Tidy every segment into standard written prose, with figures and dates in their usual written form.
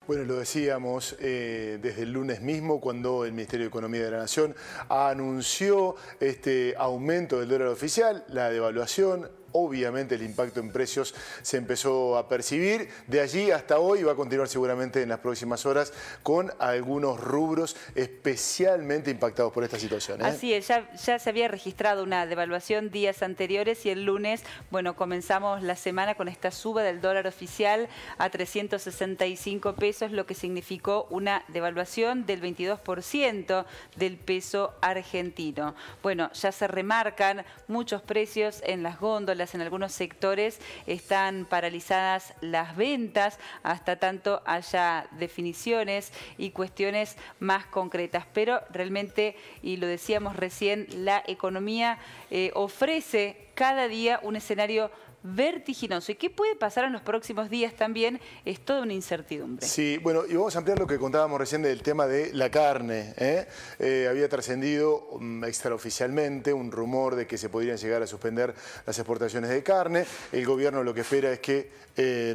Bueno, lo decíamos desde el lunes mismo cuando el Ministerio de Economía de la Nación anunció este aumento del dólar oficial, la devaluación. Obviamente el impacto en precios se empezó a percibir. De allí hasta hoy va a continuar seguramente en las próximas horas con algunos rubros especialmente impactados por esta situación. Así es, ya se había registrado una devaluación días anteriores y el lunes, bueno, comenzamos la semana con esta suba del dólar oficial a 365 pesos, lo que significó una devaluación del 22% del peso argentino. Bueno, ya se remarcan muchos precios en las góndolas. En algunos sectores están paralizadas las ventas hasta tanto haya definiciones y cuestiones más concretas. Pero realmente, y lo decíamos recién, la economía ofrece cada día un escenario vertiginoso. ¿Y qué puede pasar en los próximos días también? Es toda una incertidumbre. Sí, bueno, y vamos a ampliar lo que contábamos recién del tema de la carne. Había trascendido extraoficialmente un rumor de que se podrían llegar a suspender las exportaciones de carne. El gobierno lo que espera es que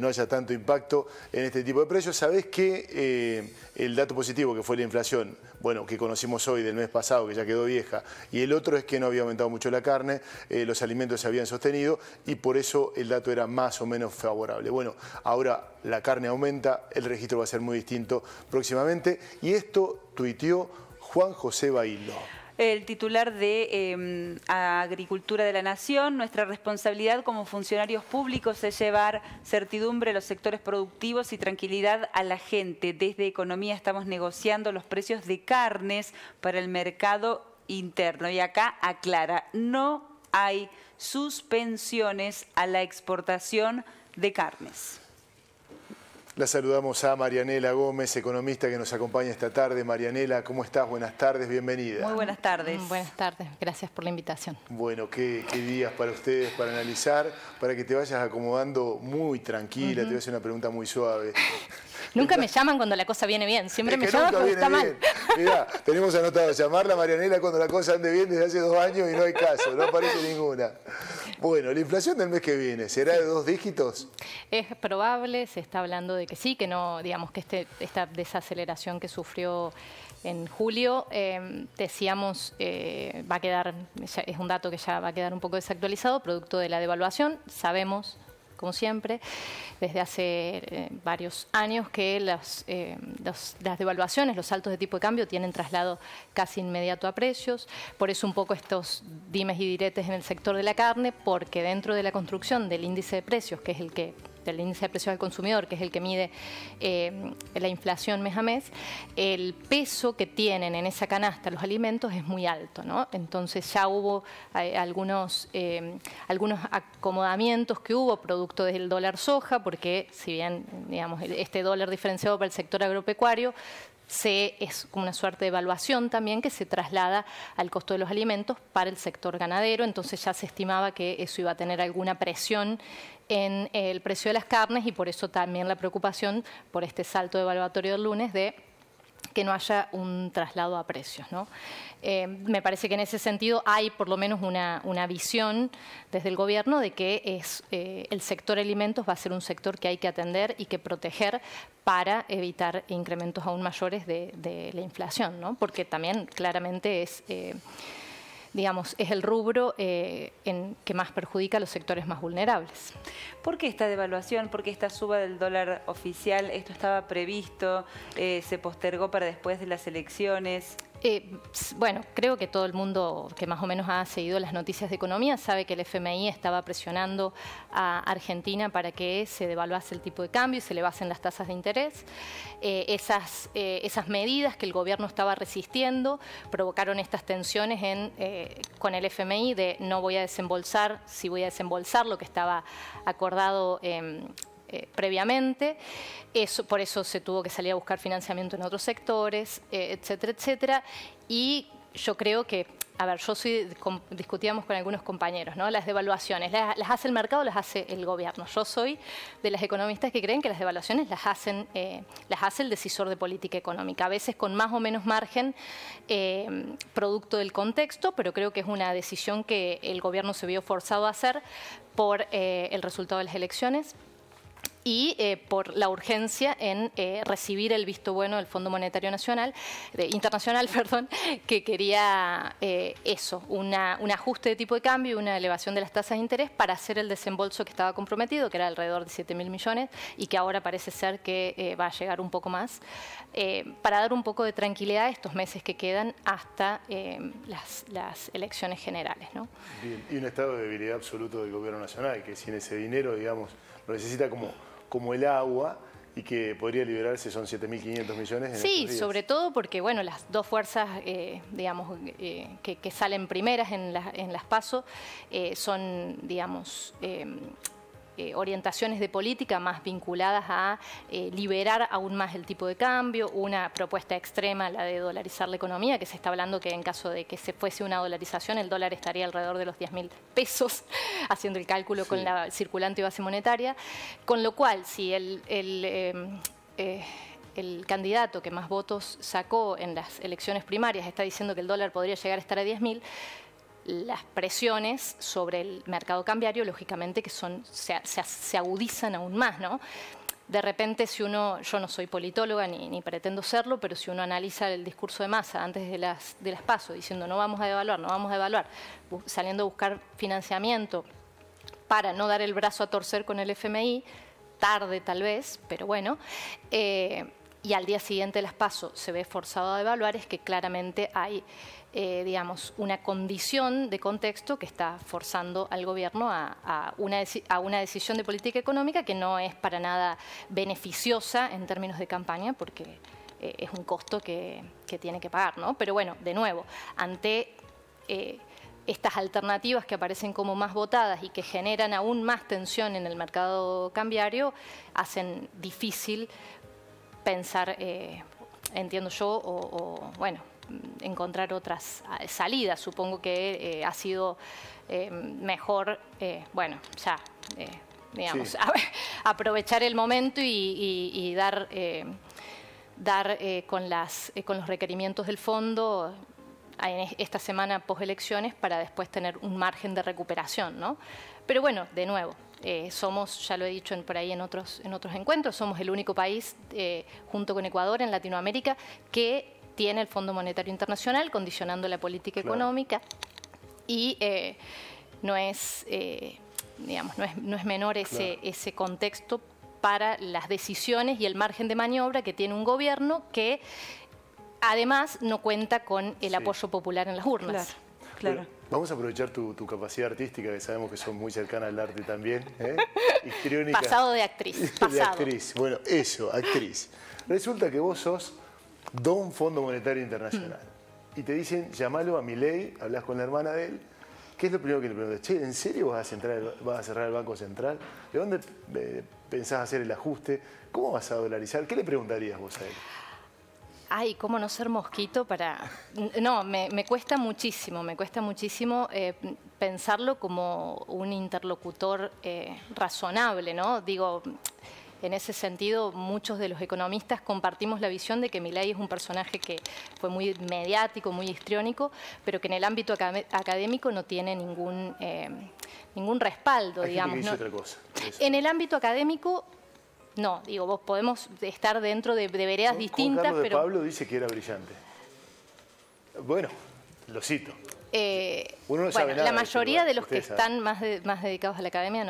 no haya tanto impacto en este tipo de precios. ¿Sabés que el dato positivo que fue la inflación, bueno, que conocimos hoy del mes pasado, que ya quedó vieja, y el otro es que no había aumentado mucho la carne, los alimentos se habían sostenido y por eso el dato era más o menos favorable. Bueno, ahora la carne aumenta, el registro va a ser muy distinto próximamente y esto tuiteó Juan José Bailó. El titular de Agricultura de la Nación: nuestra responsabilidad como funcionarios públicos es llevar certidumbre a los sectores productivos y tranquilidad a la gente. Desde Economía estamos negociando los precios de carnes para el mercado interno. Y acá aclara, no hay suspensiones a la exportación de carnes. La saludamos a Marianela Gómez, economista que nos acompaña esta tarde. Marianela, ¿cómo estás? Buenas tardes, bienvenida. Muy buenas tardes. Buenas tardes, gracias por la invitación. Bueno, qué días para ustedes para analizar, para que te vayas acomodando muy tranquila. Te voy a hacer una pregunta muy suave. Nunca me llaman cuando la cosa viene bien, siempre me llaman cuando está mal. Mirá, tenemos anotado llamarla a Marianela cuando la cosa ande bien desde hace 2 años y no hay caso, no aparece ninguna. Bueno, la inflación del mes que viene, ¿será de 2 dígitos? Es probable, se está hablando de que sí, que no, digamos que esta desaceleración que sufrió en julio, decíamos, va a quedar, es un dato que ya va a quedar un poco desactualizado, producto de la devaluación. Sabemos, como siempre, desde hace varios años que las devaluaciones, los saltos de tipo de cambio tienen traslado casi inmediato a precios. Por eso un poco estos dimes y diretes en el sector de la carne, porque dentro de la construcción del índice de precios, que es el que del índice de precios al consumidor, que es el que mide la inflación mes a mes, el peso que tienen en esa canasta los alimentos es muy alto, ¿no? Entonces ya hubo algunos acomodamientos que hubo producto del dólar soja, porque si bien, digamos, este dólar diferenciado para el sector agropecuario es como una suerte de evaluación también que se traslada al costo de los alimentos para el sector ganadero. Entonces ya se estimaba que eso iba a tener alguna presión en el precio de las carnes y por eso también la preocupación por este salto evaluatorio del lunes de que no haya un traslado a precios, ¿no? Me parece que en ese sentido hay por lo menos una visión desde el gobierno de que el sector alimentos va a ser un sector que hay que atender y que proteger para evitar incrementos aún mayores de la inflación, ¿no? Porque también claramente digamos, es el rubro que más perjudica a los sectores más vulnerables. ¿Por qué esta devaluación? ¿Por qué esta suba del dólar oficial? ¿Esto estaba previsto? ¿Se postergó para después de las elecciones? Bueno, creo que todo el mundo que más o menos ha seguido las noticias de economía sabe que el FMI estaba presionando a Argentina para que se devaluase el tipo de cambio y se elevasen las tasas de interés. Esas medidas que el gobierno estaba resistiendo provocaron estas tensiones con el FMI de no voy a desembolsar, si voy a desembolsar lo que estaba acordado previamente. Por eso se tuvo que salir a buscar financiamiento en otros sectores, etcétera, etcétera. Y yo creo que, a ver, discutíamos con algunos compañeros, ¿no? Las devaluaciones, ¿las hace el mercado o las hace el gobierno? Yo soy de las economistas que creen que las devaluaciones las hace el decisor de política económica, a veces con más o menos margen producto del contexto, pero creo que es una decisión que el gobierno se vio forzado a hacer por el resultado de las elecciones. y por la urgencia en recibir el visto bueno del Fondo Monetario Internacional, perdón, que quería eso, un ajuste de tipo de cambio y una elevación de las tasas de interés para hacer el desembolso que estaba comprometido, que era alrededor de 7.000 millones y que ahora parece ser que va a llegar un poco más, para dar un poco de tranquilidad estos meses que quedan hasta las elecciones generales, ¿no? Bien. Y un estado de debilidad absoluto del gobierno nacional, que sin ese dinero, digamos, lo necesita como el agua, y que podría liberarse, son 7.500 millones. Sí, sobre todo porque, bueno, las dos fuerzas, digamos, que salen primeras en las PASO son, digamos, orientaciones de política más vinculadas a liberar aún más el tipo de cambio, una propuesta extrema, la de dolarizar la economía, que se está hablando que en caso de que se fuese una dolarización, el dólar estaría alrededor de los 10.000 pesos, haciendo el cálculo con la circulante y base monetaria, con lo cual, si el candidato que más votos sacó en las elecciones primarias está diciendo que el dólar podría llegar a estar a 10.000, las presiones sobre el mercado cambiario, lógicamente, que se agudizan aún más, ¿no? De repente, si uno, yo no soy politóloga ni pretendo serlo, pero si uno analiza el discurso de Massa antes de las PASO, diciendo no vamos a devaluar, saliendo a buscar financiamiento para no dar el brazo a torcer con el FMI, tarde tal vez, pero bueno, y al día siguiente de las PASO se ve forzado a devaluar, es que claramente hay digamos, una condición de contexto que está forzando al gobierno a una decisión de política económica que no es para nada beneficiosa en términos de campaña, porque es un costo que tiene que pagar, ¿no? Pero bueno, de nuevo, ante estas alternativas que aparecen como más votadas y que generan aún más tensión en el mercado cambiario, hacen difícil pensar, entiendo yo, o bueno, encontrar otras salidas. Supongo que ha sido mejor, bueno, ya, digamos, sí, aprovechar el momento y dar con los requerimientos del fondo en esta semana postelecciones para después tener un margen de recuperación, ¿no? Pero bueno, de nuevo, somos, ya lo he dicho por ahí en otros encuentros, somos el único país, junto con Ecuador, en Latinoamérica, que tiene el Fondo Monetario Internacional condicionando la política económica y no es, digamos, no es menor ese contexto para las decisiones y el margen de maniobra que tiene un gobierno que además no cuenta con el apoyo popular en las urnas. Claro. Bueno, vamos a aprovechar tu capacidad artística, que sabemos que sos muy cercana al arte también, histriónica. Pasado de actriz. Pasado. De actriz, bueno, eso, actriz. Resulta que vos sos Don Fondo Monetario Internacional. Y te dicen, llamalo a Milei, hablas con la hermana de él. ¿Qué es lo primero que le preguntas? Che, ¿en serio vas a cerrar el Banco Central? ¿De dónde pensás hacer el ajuste? ¿Cómo vas a dolarizar? ¿Qué le preguntarías vos a él? Ay, ¿cómo no ser mosquito para...? No, me cuesta muchísimo pensarlo como un interlocutor razonable, ¿no? Digo, en ese sentido, muchos de los economistas compartimos la visión de que Milei es un personaje que fue muy mediático, muy histriónico, pero que en el ámbito académico no tiene ningún respaldo, digamos. Hay gente que dice otra cosa. En el ámbito académico, no, digo, vos podemos estar dentro de veredas distintas, Juan Carlos pero... de Pablo dice que era brillante. Bueno, lo cito. Uno no sabe nada la mayoría de los que saben. están más dedicados a la academia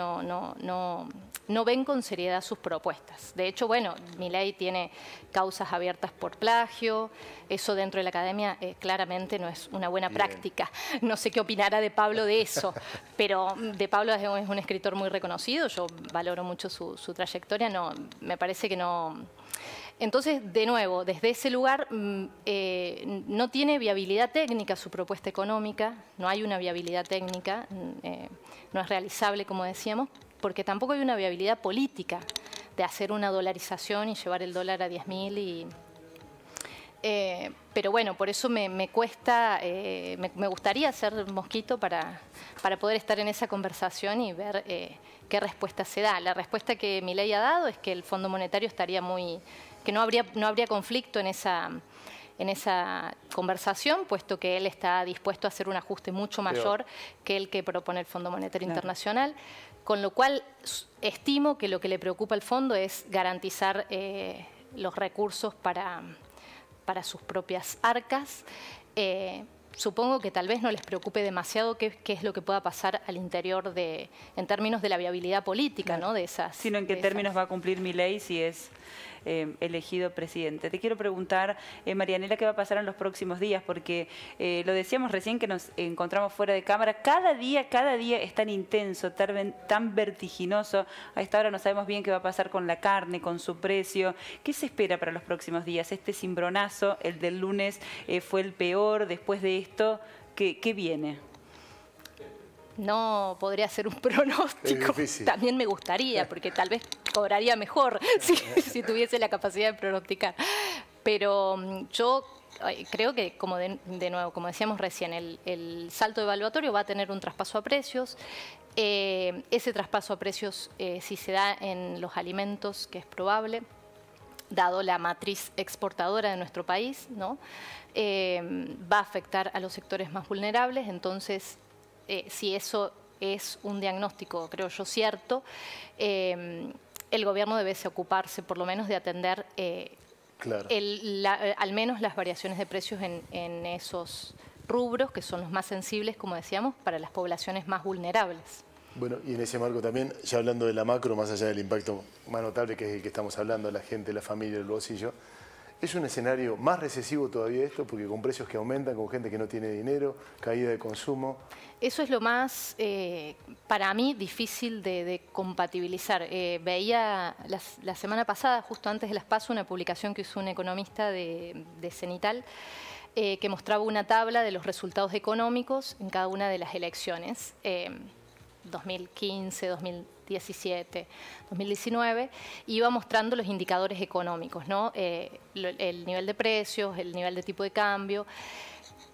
no ven con seriedad sus propuestas. De hecho, bueno, Milei tiene causas abiertas por plagio. Eso dentro de la academia claramente no es una buena práctica. No sé qué opinará de Pablo de eso, pero de Pablo es un escritor muy reconocido. Yo valoro mucho su trayectoria. No, me parece que no... Entonces, de nuevo, desde ese lugar no tiene viabilidad técnica su propuesta económica, no hay una viabilidad técnica, no es realizable, como decíamos, porque tampoco hay una viabilidad política de hacer una dolarización y llevar el dólar a 10.000. Pero bueno, por eso me cuesta, me gustaría ser mosquito para poder estar en esa conversación y ver qué respuesta se da. La respuesta que Milei ha dado es que el Fondo Monetario estaría que no habría conflicto en esa conversación, puesto que él está dispuesto a hacer un ajuste mucho mayor que el que propone el Fondo Monetario Internacional, con lo cual estimo que lo que le preocupa al fondo es garantizar los recursos para sus propias arcas. Supongo que tal vez no les preocupe demasiado qué es lo que pueda pasar al interior en términos de la viabilidad política, ¿no? De esas. Sino en qué términos va a cumplir Milei si es elegido presidente. Te quiero preguntar, Marianela, qué va a pasar en los próximos días, porque lo decíamos recién que nos encontramos fuera de cámara, cada día es tan intenso, tan vertiginoso. A esta hora no sabemos bien qué va a pasar con la carne, con su precio. ¿Qué se espera para los próximos días? Este cimbronazo, el del lunes, fue el peor. Después de esto, ¿qué viene? No podría ser un pronóstico. También me gustaría, porque tal vez cobraría mejor si tuviese la capacidad de pronosticar. Pero yo creo que, como de nuevo, como decíamos recién, el salto evaluatorio va a tener un traspaso a precios. Ese traspaso a precios, si se da en los alimentos, que es probable, dado la matriz exportadora de nuestro país, ¿no? Va a afectar a los sectores más vulnerables. Entonces, si eso es un diagnóstico, creo yo, cierto, el gobierno debe ocuparse por lo menos de atender al menos las variaciones de precios en esos rubros que son los más sensibles, como decíamos, para las poblaciones más vulnerables. Bueno, y en ese marco también, ya hablando de la macro, más allá del impacto más notable que es el que estamos hablando, la gente, la familia, el bolsillo, ¿es un escenario más recesivo todavía esto? Porque con precios que aumentan, con gente que no tiene dinero, caída de consumo. Eso es lo más, para mí, difícil de compatibilizar. Veía la semana pasada, justo antes de las PASO, una publicación que hizo un economista de Cenital, que mostraba una tabla de los resultados económicos en cada una de las elecciones. 2015, 2017, 2019, iba mostrando los indicadores económicos, ¿no? El nivel de precios, el nivel de tipo de cambio.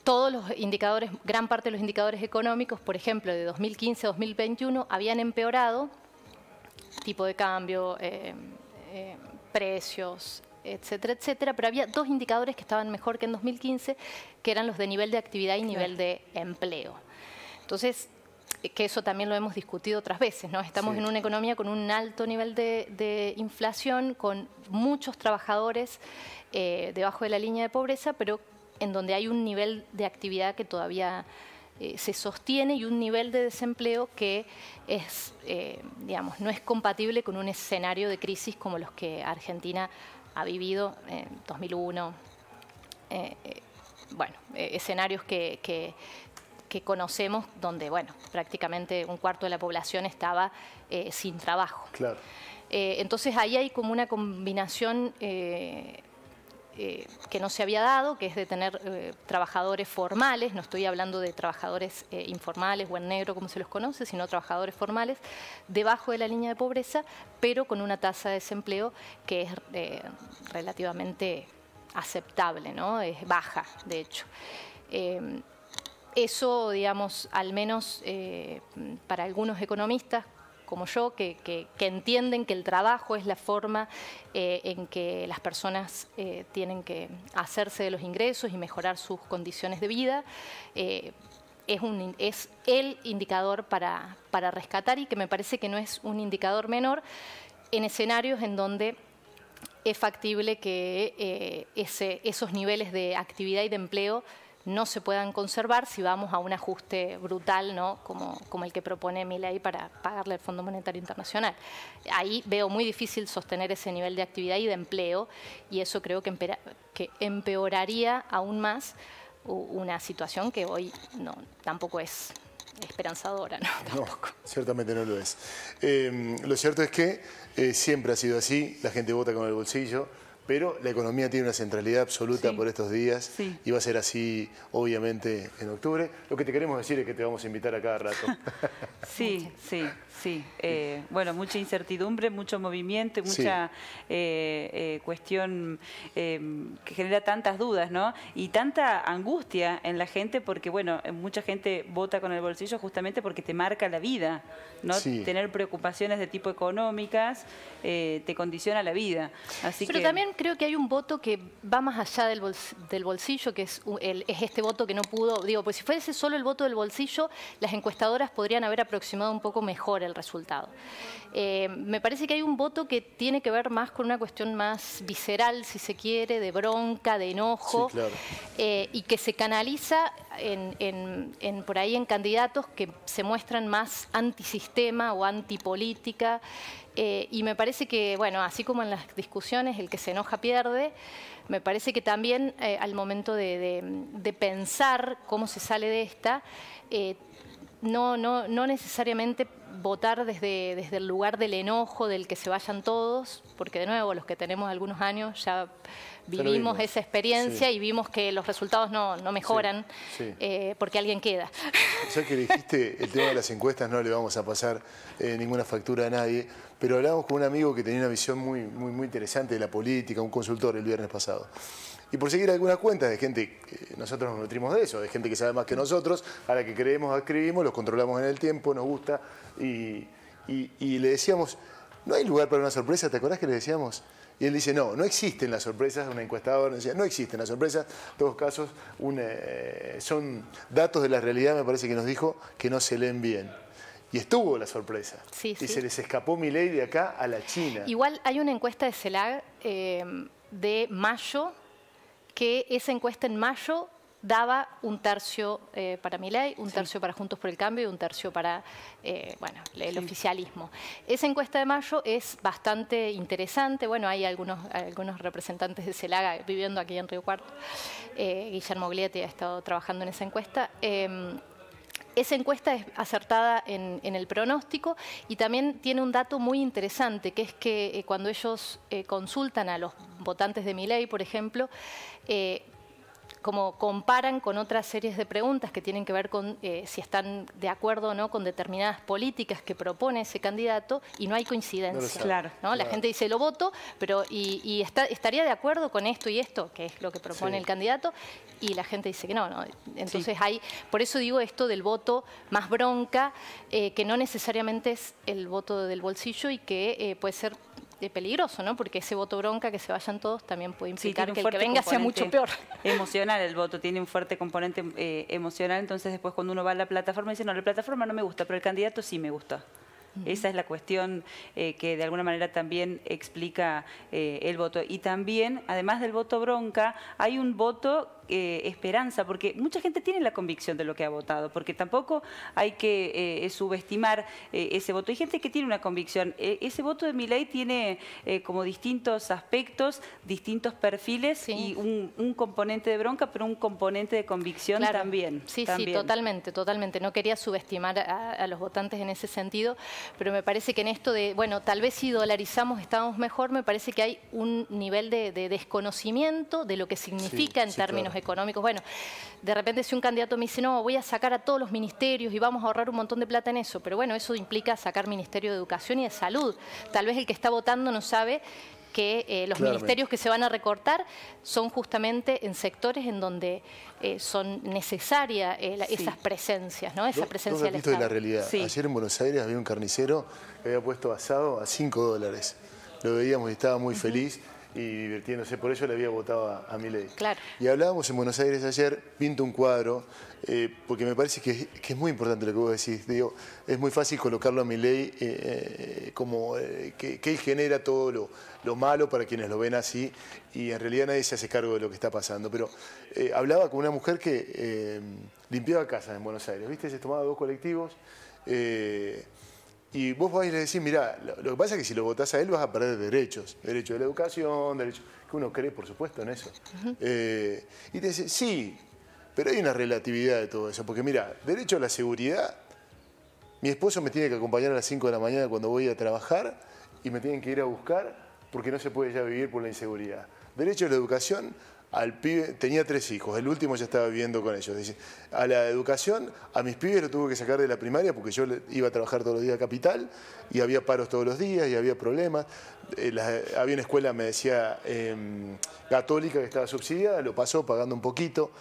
Todos los indicadores, gran parte de los indicadores económicos, por ejemplo, de 2015 a 2021, habían empeorado, tipo de cambio, precios, etcétera, etcétera, pero había dos indicadores que estaban mejor que en 2015, que eran los de nivel de actividad y nivel de empleo. Entonces, que eso también lo hemos discutido otras veces, ¿no? Estamos en una economía con un alto nivel de inflación, con muchos trabajadores debajo de la línea de pobreza, pero en donde hay un nivel de actividad que todavía se sostiene y un nivel de desempleo que es, digamos, no es compatible con un escenario de crisis como los que Argentina ha vivido en 2001. Bueno, escenarios que conocemos, donde, bueno, prácticamente un cuarto de la población estaba sin trabajo. Claro. Entonces ahí hay como una combinación que no se había dado, que es de tener trabajadores formales, no estoy hablando de trabajadores informales o en negro como se los conoce, sino trabajadores formales debajo de la línea de pobreza, pero con una tasa de desempleo que es relativamente aceptable, ¿no? Es baja, de hecho. Eso, digamos, al menos para algunos economistas como yo, que entienden que el trabajo es la forma en que las personas tienen que hacerse de los ingresos y mejorar sus condiciones de vida, es el indicador para rescatar, y que me parece que no es un indicador menor en escenarios en donde es factible que esos niveles de actividad y de empleo no se puedan conservar si vamos a un ajuste brutal, ¿no? como el que propone Milei para pagarle al Fondo Monetario Internacional. Ahí veo muy difícil sostener ese nivel de actividad y de empleo, y eso creo que empeoraría aún más una situación que hoy tampoco es esperanzadora, ¿no? Tampoco. No, ciertamente no lo es. Lo cierto es que siempre ha sido así, la gente vota con el bolsillo, pero la economía tiene una centralidad absoluta por estos días y va a ser así, obviamente, en octubre. Lo que te queremos decir es que te vamos a invitar a cada rato. Sí. Sí, bueno, mucha incertidumbre, mucho movimiento y mucha cuestión que genera tantas dudas, ¿no? Y tanta angustia en la gente porque, bueno, mucha gente vota con el bolsillo justamente porque te marca la vida, ¿no? Sí. Tener preocupaciones de tipo económicas te condiciona la vida. Pero también creo que hay un voto que va más allá del bolsillo, que es este voto que no pudo, digo, pues si fuese solo el voto del bolsillo, las encuestadoras podrían haber aproximado un poco mejor el resultado. Me parece que hay un voto que tiene que ver más con una cuestión más visceral, si se quiere, de bronca, de enojo, sí, claro. Y que se canaliza por ahí en candidatos que se muestran más antisistema o antipolítica. Y me parece que, bueno, así como en las discusiones el que se enoja pierde, me parece que también al momento de pensar cómo se sale de esta, no necesariamente votar desde el lugar del enojo, del que se vayan todos, porque de nuevo los que tenemos algunos años ya vivimos esa experiencia, sí, y vimos que los resultados no mejoran, sí, sí. Porque alguien queda. Ya que dijiste el tema de las encuestas, no le vamos a pasar ninguna factura a nadie, pero hablábamos con un amigo que tenía una visión muy interesante de la política, un consultor el viernes pasado. Y por seguir algunas cuentas de gente, nosotros nos nutrimos de eso, de gente que sabe más que nosotros, a la que creemos, escribimos, los controlamos en el tiempo, nos gusta, y le decíamos, ¿no hay lugar para una sorpresa? ¿Te acordás que le decíamos? Y él dice, no existen las sorpresas. Una encuestadora decía, no existen las sorpresas. En todos casos, son datos de la realidad, me parece que nos dijo, que no se leen bien. Y estuvo la sorpresa. Sí, y sí, se les escapó Milei de acá a la China. Igual hay una encuesta de CELAC de mayo, que esa encuesta en mayo daba un tercio para Milei, un tercio para Juntos por el Cambio y un tercio para el oficialismo. Esa encuesta de mayo es bastante interesante. Bueno, hay algunos representantes de CELAC viviendo aquí en Río Cuarto. Guillermo Glietti ha estado trabajando en esa encuesta. Esa encuesta es acertada en el pronóstico y también tiene un dato muy interesante, que es que cuando ellos consultan a los votantes de Milei, por ejemplo, como comparan con otras series de preguntas que tienen que ver con si están de acuerdo o no con determinadas políticas que propone ese candidato, y no hay coincidencia. Claro. ¿no? La gente dice, lo voto, pero estaría de acuerdo con esto y esto, que es lo que propone el candidato, y la gente dice que no. Entonces por eso digo esto del voto más bronca, que no necesariamente es el voto del bolsillo y que puede ser peligroso, ¿no? Porque ese voto bronca, que se vayan todos, también puede implicar que el que venga sea mucho peor. Emocional el voto, tiene un fuerte componente emocional, entonces después cuando uno va a la plataforma dice, no, la plataforma no me gusta, pero el candidato sí me gusta. Esa es la cuestión que de alguna manera también explica el voto. Y también, además del voto bronca, hay un voto esperanza, porque mucha gente tiene la convicción de lo que ha votado, porque tampoco hay que subestimar ese voto. Hay gente que tiene una convicción. Ese voto de Milei tiene como distintos aspectos, distintos perfiles y un componente de bronca, pero un componente de convicción también. Sí, totalmente. No quería subestimar a los votantes en ese sentido, pero me parece que en esto de, bueno, tal vez si dolarizamos estamos mejor, me parece que hay un nivel de desconocimiento de lo que significa en términos económicos. Bueno, de repente si un candidato me dice, no, voy a sacar a todos los ministerios y vamos a ahorrar un montón de plata en eso, pero bueno, eso implica sacar Ministerio de Educación y de Salud. Tal vez el que está votando no sabe que los ministerios que se van a recortar son justamente en sectores en donde son necesarias esas presencias, ¿no? Esa presencia del Estado. De la realidad. Ayer en Buenos Aires había un carnicero que había puesto asado a $5. Lo veíamos y estaba muy feliz y divirtiéndose, por eso le había votado a Milei. Claro. Y hablábamos en Buenos Aires ayer, pinto un cuadro, porque me parece que es muy importante lo que vos decís. Digo, es muy fácil colocarlo a Milei como que él genera todo lo malo para quienes lo ven así, y en realidad nadie se hace cargo de lo que está pasando. Pero hablaba con una mujer que limpiaba casas en Buenos Aires, ¿viste? Se tomaba 2 colectivos. Y vos vais y le decís, mirá, lo que pasa es que si lo votás a él vas a perder derechos. Derecho de la educación, derecho... que uno cree, por supuesto, en eso. Y te dice, sí, pero hay una relatividad de todo eso. Porque mira, derecho a la seguridad, mi esposo me tiene que acompañar a las 5 de la mañana cuando voy a trabajar y me tienen que ir a buscar porque no se puede ya vivir por la inseguridad. Derecho a la educación, al pibe, tenía 3 hijos, el último ya estaba viviendo con ellos. Dice, a la educación, a mis pibes lo tuve que sacar de la primaria porque yo iba a trabajar todos los días a Capital y había paros todos los días y había problemas. Había una escuela, me decía, católica que estaba subsidiada, lo pasó pagando un poquito.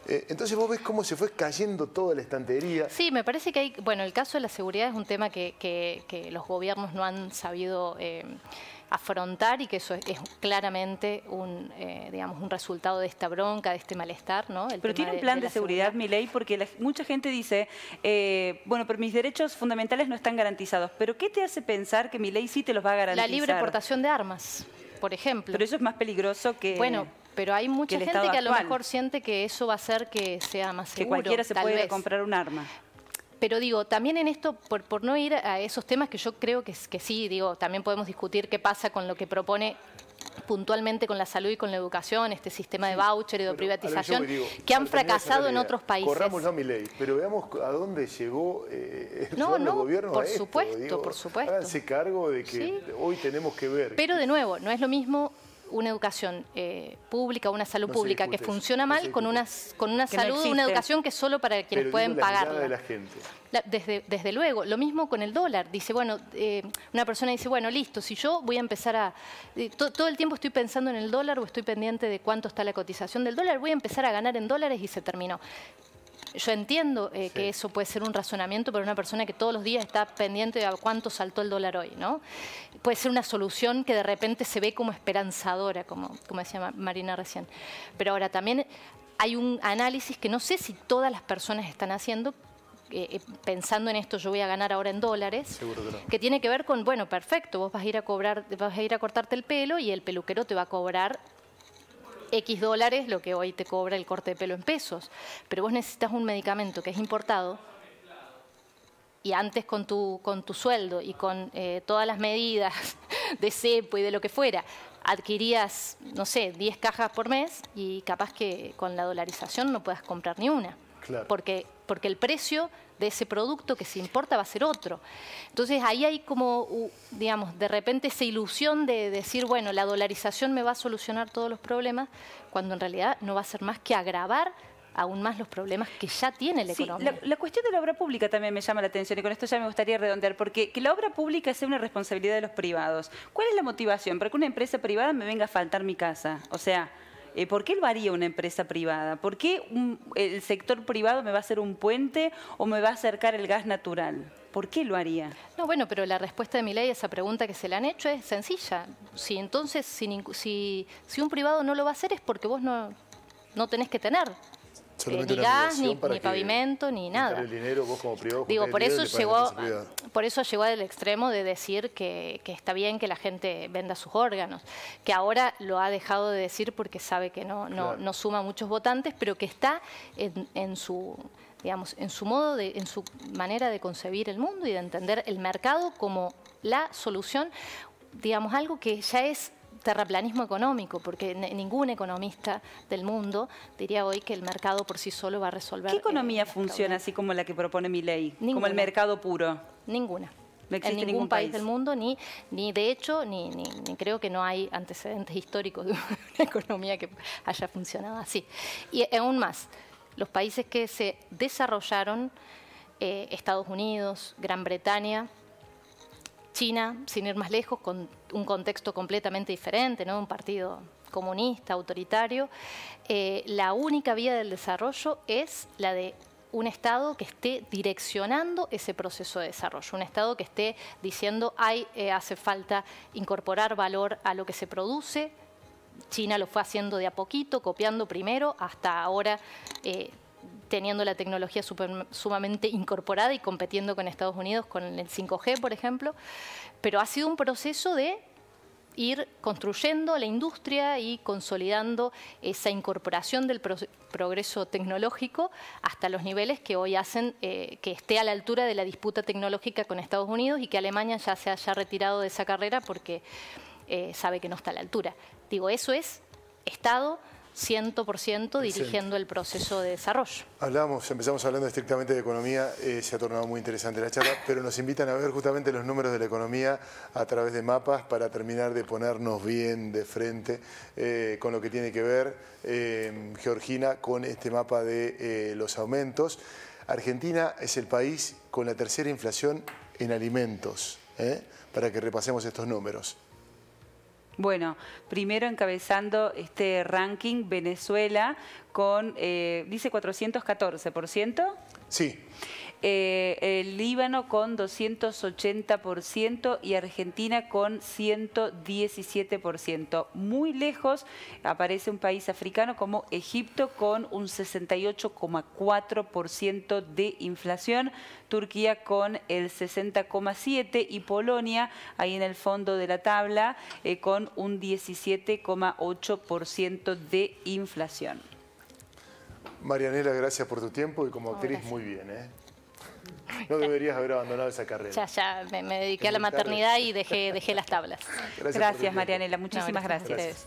Entonces vos ves cómo se fue cayendo toda la estantería. Sí, me parece que hay, bueno, el caso de la seguridad es un tema que los gobiernos no han sabido afrontar y que eso es claramente digamos, un resultado de esta bronca, de este malestar, ¿no? Pero tiene un plan de seguridad, Milei, porque mucha gente dice, bueno, pero mis derechos fundamentales no están garantizados. ¿Pero qué te hace pensar que Milei sí te los va a garantizar? La libre portación de armas, por ejemplo. Pero eso es más peligroso que... Bueno, pero hay mucha gente que a lo mejor siente que eso va a hacer que sea más seguro. Que cualquiera se puede ir a comprar un arma. Pero digo, también en esto, por no ir a esos temas que yo creo que sí, digo, también podemos discutir qué pasa con lo que propone puntualmente con la salud y con la educación, este sistema de voucher y de privatización, que han fracasado en otros países. Corramos a Milei, pero veamos a dónde llegó el gobierno por a esto. Supuesto, por supuesto. Háganse cargo de que hoy tenemos que ver. Pero de nuevo, no es lo mismo una educación pública, una salud pública que funciona mal con una salud, una educación que es solo para quienes pueden pagarla. De la gente. Desde luego, lo mismo con el dólar. Dice, bueno, una persona dice, bueno, listo, si yo voy a empezar a... todo el tiempo estoy pensando en el dólar o estoy pendiente de cuánto está la cotización del dólar, voy a empezar a ganar en dólares y se terminó. Yo entiendo que eso puede ser un razonamiento para una persona que todos los días está pendiente de a cuánto saltó el dólar hoy, ¿no? Puede ser una solución que de repente se ve como esperanzadora, como decía Marina recién. Pero ahora también hay un análisis que no sé si todas las personas están haciendo, pensando en esto, yo voy a ganar ahora en dólares, seguro que no. Que tiene que ver con, bueno, perfecto, vos vas a ir a cortarte el pelo y el peluquero te va a cobrar X dólares, lo que hoy te cobra el corte de pelo en pesos. Pero vos necesitas un medicamento que es importado y antes con tu sueldo y con todas las medidas de cepo y de lo que fuera, adquirías, no sé, 10 cajas por mes y capaz que con la dolarización no puedas comprar ni una. Claro. Porque el precio de ese producto que se importa va a ser otro. Entonces ahí hay como, digamos, de repente esa ilusión de decir, bueno, la dolarización me va a solucionar todos los problemas, cuando en realidad no va a ser más que agravar aún más los problemas que ya tiene la economía. La cuestión de la obra pública también me llama la atención y con esto ya me gustaría redondear, porque que la obra pública sea una responsabilidad de los privados. ¿Cuál es la motivación para que una empresa privada me venga a faltar mi casa? O sea, ¿por qué lo haría una empresa privada? ¿Por qué el sector privado me va a hacer un puente o me va a acercar el gas natural? ¿Por qué lo haría? No, bueno, pero la respuesta de Milei a esa pregunta que se le han hecho es sencilla. Si entonces, si un privado no lo va a hacer es porque vos no tenés que tener ni gas, ni pavimento, ni nada. El dinero, vos como privado, digo, por eso llegó al extremo de decir que está bien que la gente venda sus órganos, que ahora lo ha dejado de decir porque sabe que no suma muchos votantes, pero que está en su modo, en su manera de concebir el mundo y de entender el mercado como la solución, digamos, algo que ya es terraplanismo económico, porque ningún economista del mundo diría hoy que el mercado por sí solo va a resolver. ¿Qué economía funciona así como la que propone Milei? Ninguna. Como el mercado puro. Ninguna. No existe en ningún país del mundo, ni de hecho, ni creo que no hay antecedentes históricos de una economía que haya funcionado así. Y aún más, los países que se desarrollaron, Estados Unidos, Gran Bretaña, China, sin ir más lejos, con un contexto completamente diferente, ¿no? Un partido comunista, autoritario. La única vía del desarrollo es la de un Estado que esté direccionando ese proceso de desarrollo, un Estado que esté diciendo hace falta incorporar valor a lo que se produce. China lo fue haciendo de a poquito, copiando primero, hasta ahora teniendo la tecnología sumamente incorporada y compitiendo con Estados Unidos con el 5G, por ejemplo. Pero ha sido un proceso de ir construyendo la industria y consolidando esa incorporación del progreso tecnológico hasta los niveles que hoy hacen que esté a la altura de la disputa tecnológica con Estados Unidos y que Alemania ya se haya retirado de esa carrera porque sabe que no está a la altura. Digo, eso es Estado 100% dirigiendo el proceso de desarrollo. Empezamos hablando estrictamente de economía, se ha tornado muy interesante la charla, pero nos invitan a ver justamente los números de la economía a través de mapas para terminar de ponernos bien de frente con lo que tiene que ver, Georgina, con este mapa de los aumentos. Argentina es el país con la tercera inflación en alimentos, para que repasemos estos números. Bueno, primero encabezando este ranking, Venezuela con, dice 414%. Sí. El Líbano con 280% y Argentina con 117%. Muy lejos aparece un país africano como Egipto con un 68,4% de inflación, Turquía con el 60,7% y Polonia, ahí en el fondo de la tabla, con un 17,8% de inflación. Marianela, gracias por tu tiempo y como actriz muy bien, No deberías haber abandonado esa carrera. Ya, me dediqué a la maternidad y dejé las tablas. Gracias Marianela, muchísimas gracias.